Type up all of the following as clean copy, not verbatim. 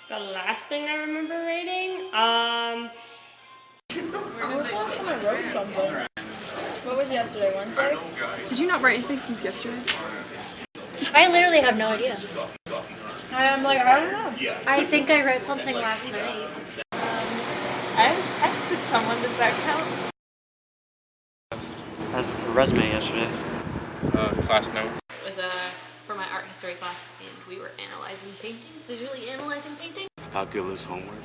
The last thing I remember writing, When was the last time I wrote something? What was yesterday, Wednesday? Did you not write anything since yesterday? I literally have no idea. I'm like, I don't know. I think I wrote something last night. I texted someone. Does that count? As for resume yesterday. Class notes. It was for my art history class, and we were analyzing paintings, visually analyzing paintings. Calculus homework.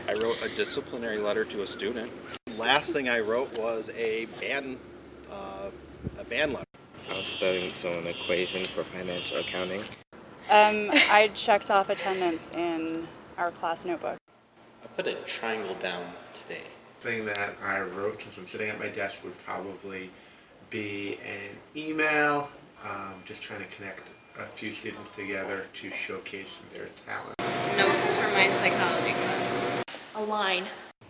I wrote a disciplinary letter to a student. Last thing I wrote was a band letter. I was studying some equations for financial accounting. I checked off attendance in our class notebook. I put a triangle down today. Thing that I wrote since I'm sitting at my desk would probably be an email, just trying to connect a few students together to showcase their talent. Notes for my psychology class. a line.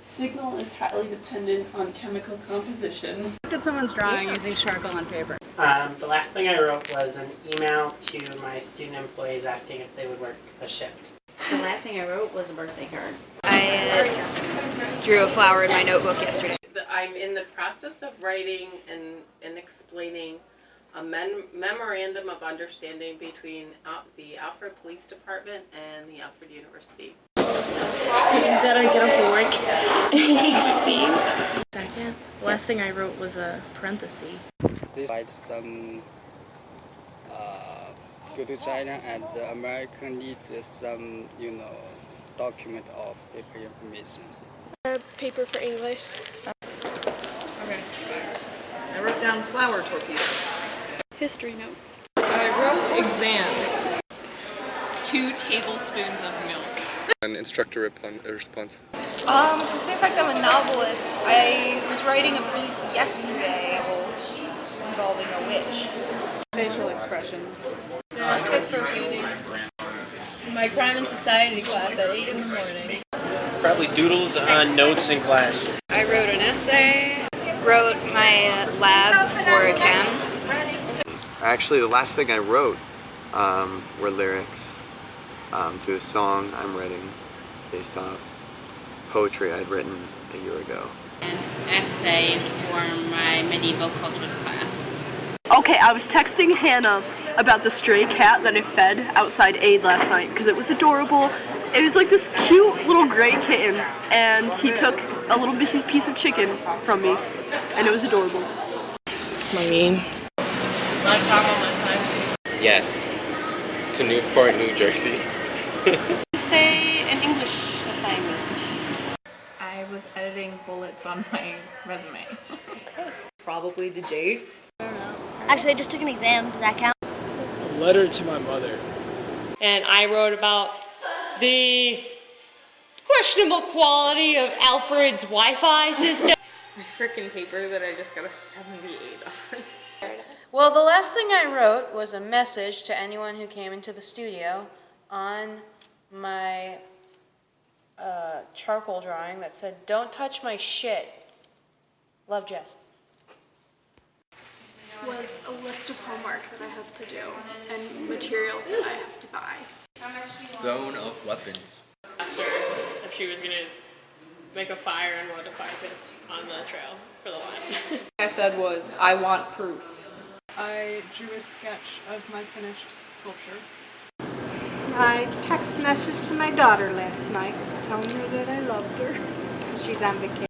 Signal is highly dependent on chemical composition. Looked at someone's drawing using charcoal on paper. The last thing I wrote was an email to my student employees asking if they would work a shift. The last thing I wrote was a birthday card. I drew a flower in my notebook yesterday. I'm in the process of writing and explaining a memorandum of understanding between the Alfred Police Department and the Alfred University. That I get up for work at 8:15. Second, the last thing I wrote was a parenthesis. This is some go to China and the American need some, document of paper information. Paper for English. Okay. I wrote down flower torpedo. History notes. I wrote exams. 2 tablespoons of milk. An instructor response. To say in fact I'm a novelist, I was writing a piece yesterday involving a witch. Facial expressions. Yeah, sketch for reading. In my crime and society class at 8 in the morning. Probably doodles on notes in class. I wrote an essay. Wrote my lab for a chem. Actually, the last thing I wrote were lyrics to a song I'm writing based off poetry I'd written a year ago. An essay for my medieval cultures class. Okay, I was texting Hannah about the stray cat that I fed outside Aid last night because it was adorable. It was like this cute little gray kitten, and he took a little piece of chicken from me, and it was adorable. Marlene. Want to talk on my time? Yes, to Newport, New Jersey. Say an English assignment. I was editing bullets on my resume. Probably the date. I don't know. Actually, I just took an exam. Does that count? A letter to my mother. And I wrote about the questionable quality of Alfred's Wi-Fi system. My frickin' paper that I just got a 78 on. Well, the last thing I wrote was a message to anyone who came into the studio on my charcoal drawing that said, "Don't touch my shit. Love, Jess." Was a list of homework that I have to do and materials that I have to buy. Zone of weapons. Asked her if she was gonna make a fire in one of the fire pits on the trail for the line. I said was, I want proof. I drew a sketch of my finished sculpture. I text messaged to my daughter last night telling her that I loved her. She's on vacation.